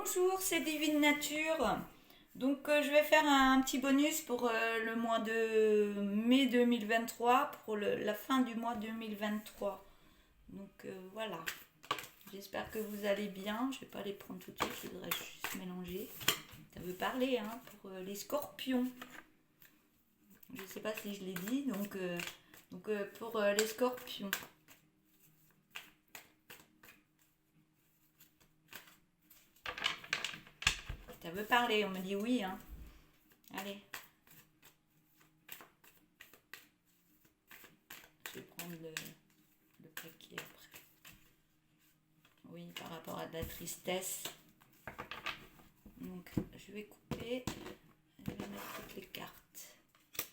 Bonjour, c'est Divine Nature. Donc je vais faire un petit bonus pour le mois de mai 2023, pour la fin du mois 2023. Donc voilà, j'espère que vous allez bien. Je vais pas les prendre tout de suite, je voudrais juste mélanger. Ça veut parler hein, pour les scorpions. Je sais pas si je l'ai dit, donc pour les scorpions. Ça veut parler, on me dit oui. Hein. Allez. Je vais prendre le paquet après. Oui, par rapport à de la tristesse. Donc, je vais couper. Je vais mettre toutes les cartes.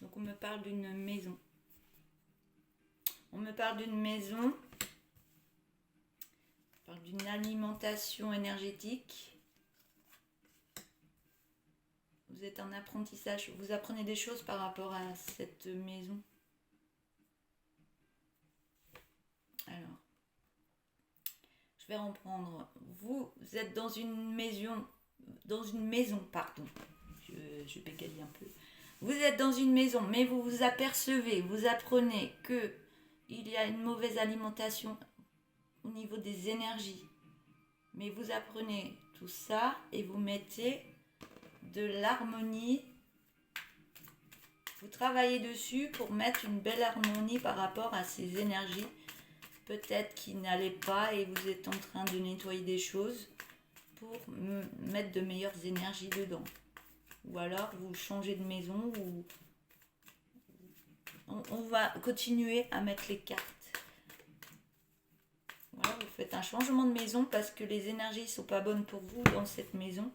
Donc, on me parle d'une maison. On me parle d'une maison. On parle d'une alimentation énergétique. Vous êtes en apprentissage. Vous apprenez des choses par rapport à cette maison. Alors, je vais reprendre. Vous êtes dans une maison. Pardon. Je bégaye un peu. Vous êtes dans une maison, mais vous vous apercevez, vous apprenez que il y a une mauvaise alimentation au niveau des énergies. Mais vous apprenez tout ça et vous mettez de l'harmonie. Vous travaillez dessus pour mettre une belle harmonie par rapport à ces énergies. Peut-être qui n'allaient pas et vous êtes en train de nettoyer des choses pour mettre de meilleures énergies dedans. Ou alors vous changez de maison ou on va continuer à mettre les cartes. Voilà, vous faites un changement de maison parce que les énergies ne sont pas bonnes pour vous dans cette maison.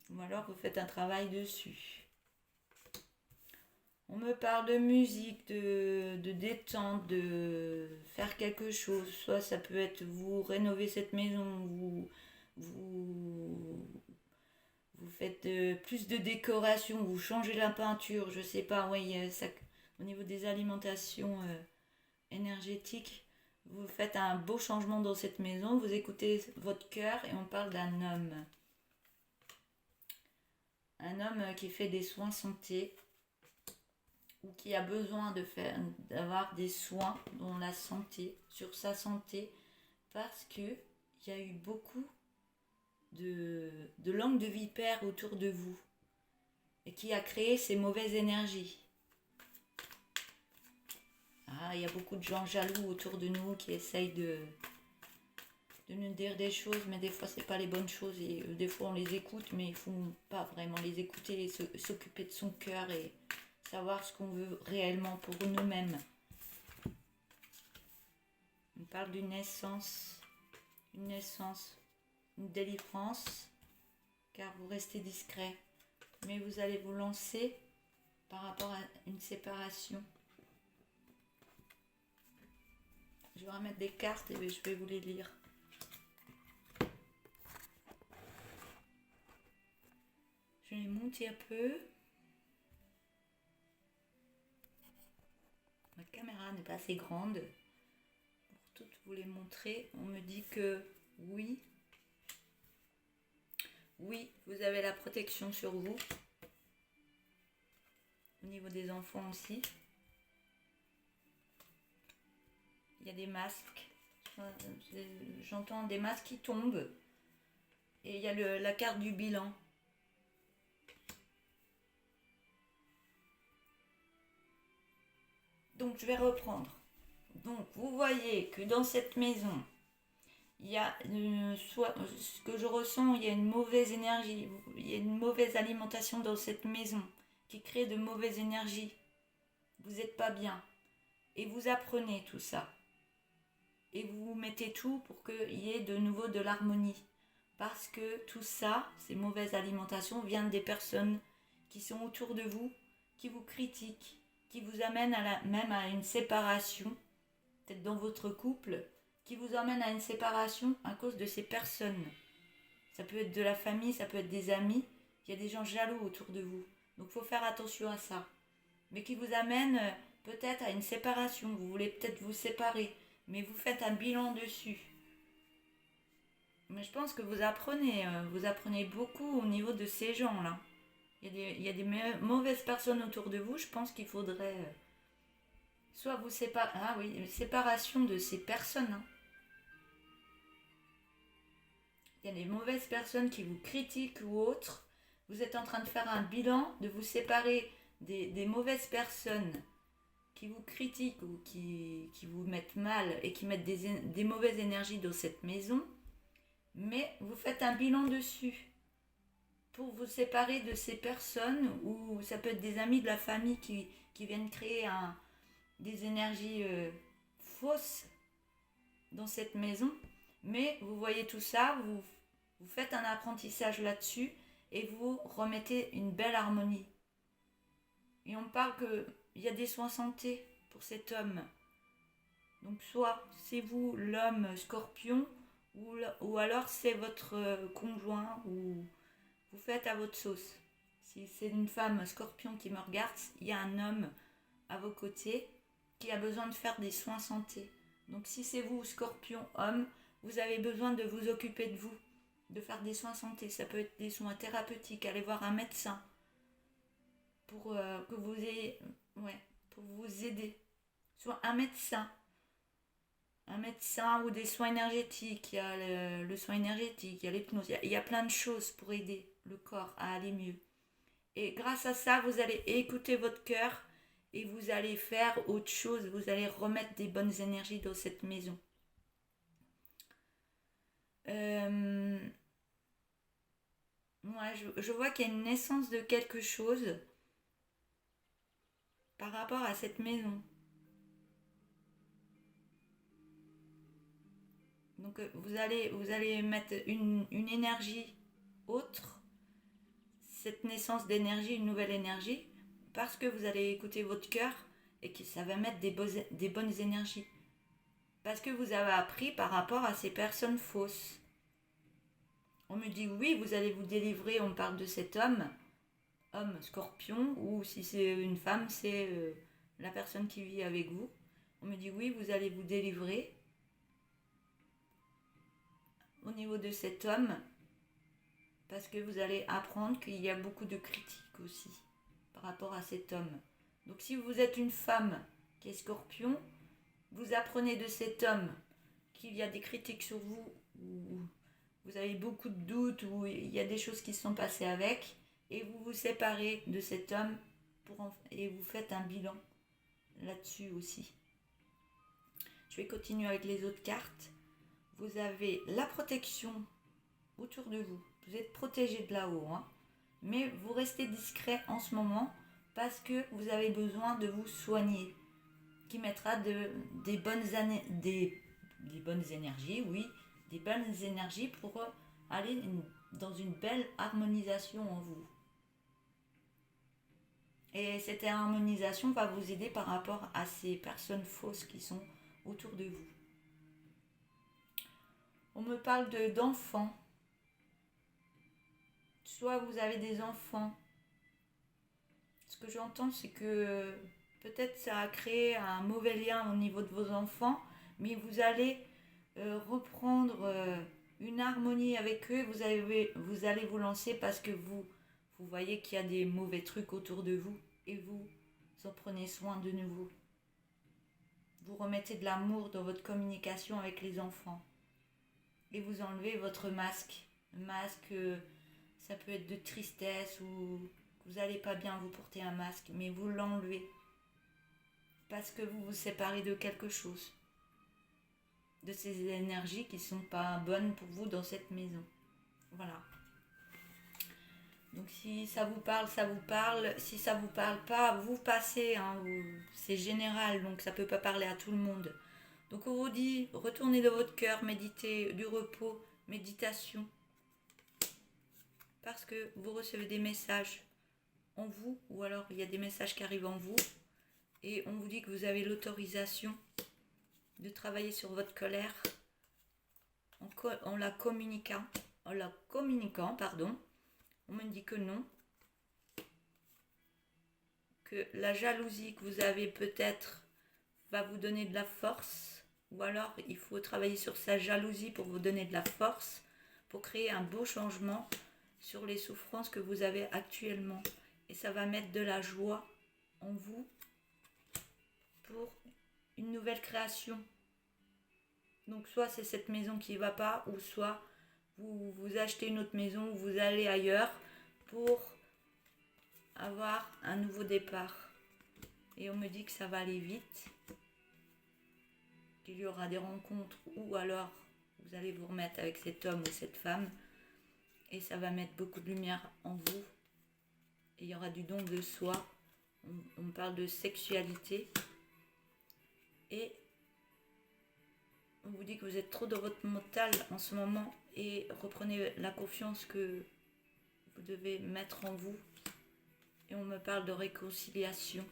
Ou alors vous faites un travail dessus. On me parle de musique, de détente, de faire quelque chose. Soit ça peut être vous rénover cette maison, vous faites plus de décoration, vous changez la peinture, je sais pas, oui, ça, au niveau des alimentations énergétiques, vous faites un beau changement dans cette maison, vous écoutez votre cœur et on parle d'un homme. Un homme qui fait des soins santé ou qui a besoin d'avoir des soins dans la santé, sur sa santé, parce que il y a eu beaucoup de langue de vipère autour de vous et qui a créé ces mauvaises énergies. Ah, il y a beaucoup de gens jaloux autour de nous qui essayent de nous dire des choses, mais des fois c'est pas les bonnes choses et des fois on les écoute, mais il faut pas vraiment les écouter et s'occuper de son cœur et savoir ce qu'on veut réellement pour nous-mêmes. On parle d'une naissance, une délivrance, car vous restez discret, mais vous allez vous lancer par rapport à une séparation. Je vais remettre des cartes et je vais vous les lire. Je vais monter un peu. Ma caméra n'est pas assez grande pour toutes vous les montrer. On me dit que oui, vous avez la protection sur vous. Au niveau des enfants aussi. Il y a des masques. J'entends des masques qui tombent. Et il y a la carte du bilan. Donc je vais reprendre. Donc vous voyez que dans cette maison, il y a ce que je ressens, il y a une mauvaise énergie, il y a une mauvaise alimentation dans cette maison qui crée de mauvaises énergies. Vous n'êtes pas bien. Et vous apprenez tout ça. Et vous mettez tout pour qu'il y ait de nouveau de l'harmonie. Parce que tout ça, ces mauvaises alimentations, viennent des personnes qui sont autour de vous, qui vous critiquent, qui vous amènent même à une séparation, peut-être dans votre couple, qui vous emmène à une séparation à cause de ces personnes. Ça peut être de la famille, ça peut être des amis, il y a des gens jaloux autour de vous. Donc il faut faire attention à ça. Mais qui vous amène peut-être à une séparation, vous voulez peut-être vous séparer, mais vous faites un bilan dessus. Mais je pense que vous apprenez beaucoup au niveau de ces gens-là. Il y a des mauvaises personnes autour de vous. Je pense qu'il faudrait soit vous séparer. Ah oui, une séparation de ces personnes, hein. Il y a des mauvaises personnes qui vous critiquent ou autres. Vous êtes en train de faire un bilan, de vous séparer des mauvaises personnes qui vous critiquent ou qui vous mettent mal et qui mettent des mauvaises énergies dans cette maison. Mais vous faites un bilan dessus pour vous séparer de ces personnes, ou ça peut être des amis de la famille qui viennent créer des énergies fausses dans cette maison. Mais vous voyez tout ça, vous faites un apprentissage là-dessus et vous remettez une belle harmonie. Et on parle qu'il y a des soins santé pour cet homme. Donc soit c'est vous l'homme scorpion, ou alors c'est votre conjoint, ou vous faites à votre sauce. Si c'est une femme scorpion qui me regarde, il y a un homme à vos côtés qui a besoin de faire des soins santé. Donc si c'est vous, scorpion, homme, vous avez besoin de vous occuper de vous, de faire des soins santé. Ça peut être des soins thérapeutiques, aller voir un médecin pour que vous ayez, ouais, pour vous aider. Soit un médecin ou des soins énergétiques. Il y a le soin énergétique, il y a l'hypnose, il y a plein de choses pour aider le corps à aller mieux. Et grâce à ça, vous allez écouter votre cœur et vous allez faire autre chose. Vous allez remettre des bonnes énergies dans cette maison. Moi, je vois qu'il y a une naissance de quelque chose par rapport à cette maison. Donc vous allez mettre une énergie autre, cette naissance d'énergie, une nouvelle énergie, parce que vous allez écouter votre cœur et que ça va mettre des bonnes énergies. Parce que vous avez appris par rapport à ces personnes fausses. On me dit oui, vous allez vous délivrer, on parle de cet homme scorpion, ou si c'est une femme, c'est la personne qui vit avec vous. On me dit oui, vous allez vous délivrer au niveau de cet homme, parce que vous allez apprendre qu'il y a beaucoup de critiques aussi par rapport à cet homme. Donc si vous êtes une femme qui est scorpion, vous apprenez de cet homme qu'il y a des critiques sur vous, ou vous avez beaucoup de doutes, ou il y a des choses qui se sont passées avec, et vous vous séparez de cet homme et vous faites un bilan là-dessus aussi. Je vais continuer avec les autres cartes. Vous avez la protection autour de vous. Vous êtes protégé de là-haut, hein. Mais vous restez discret en ce moment parce que vous avez besoin de vous soigner, qui mettra des bonnes énergies, oui, des bonnes énergies pour aller dans une belle harmonisation en vous. Et cette harmonisation va vous aider par rapport à ces personnes fausses qui sont autour de vous. On me parle d'enfants. Soit vous avez des enfants. Ce que j'entends, c'est que peut-être ça a créé un mauvais lien au niveau de vos enfants, mais vous allez reprendre une harmonie avec eux. Vous allez vous lancer parce que vous voyez qu'il y a des mauvais trucs autour de vous et vous en prenez soin de nouveau. Vous remettez de l'amour dans votre communication avec les enfants et vous enlevez votre masque. Le masque, ça peut être de tristesse ou vous n'allez pas bien, vous portez un masque, mais vous l'enlevez parce que vous vous séparez de quelque chose, de ces énergies qui ne sont pas bonnes pour vous dans cette maison. Voilà. Donc si ça vous parle, ça vous parle. Si ça vous parle pas, vous passez, hein, c'est général, donc ça peut pas parler à tout le monde. Donc on vous dit, retournez dans votre cœur, méditez, du repos, méditation. Parce que vous recevez des messages en vous, ou alors il y a des messages qui arrivent en vous, et on vous dit que vous avez l'autorisation de travailler sur votre colère en la communiquant, on me dit que non, que la jalousie que vous avez peut-être va vous donner de la force, ou alors il faut travailler sur sa jalousie pour vous donner de la force, pour créer un beau changement sur les souffrances que vous avez actuellement. Et ça va mettre de la joie en vous pour une nouvelle création. Donc soit c'est cette maison qui ne va pas, ou soit vous achetez une autre maison, ou vous allez ailleurs pour avoir un nouveau départ. Et on me dit que ça va aller vite, qu'il y aura des rencontres, ou alors vous allez vous remettre avec cet homme ou cette femme, et ça va mettre beaucoup de lumière en vous. Et il y aura du don de soi. On parle de sexualité. Et on vous dit que vous êtes trop dans votre mental en ce moment, et reprenez la confiance que vous devez mettre en vous. Et on me parle de réconciliation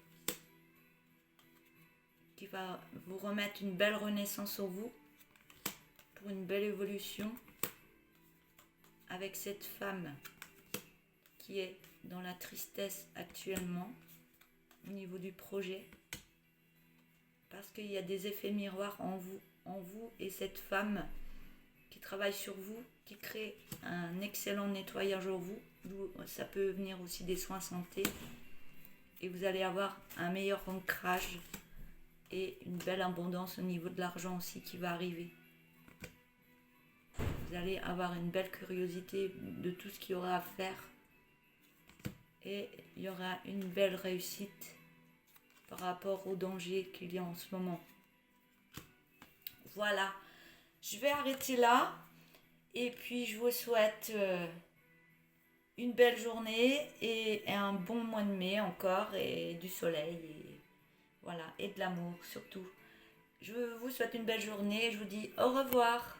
qui va vous remettre une belle renaissance en vous pour une belle évolution avec cette femme qui est dans la tristesse actuellement au niveau du projet, parce qu'il y a des effets miroirs en vous et cette femme qui travaille sur vous, qui crée un excellent nettoyage en vous. Ça peut venir aussi des soins santé, et vous allez avoir un meilleur ancrage et une belle abondance au niveau de l'argent aussi qui va arriver. Vous allez avoir une belle curiosité de tout ce qu'il y aura à faire, et il y aura une belle réussite par rapport au danger qu'il y a en ce moment. Voilà, je vais arrêter là, et puis je vous souhaite une belle journée et un bon mois de mai encore, et du soleil, et voilà, et de l'amour surtout. Je vous souhaite une belle journée, je vous dis au revoir.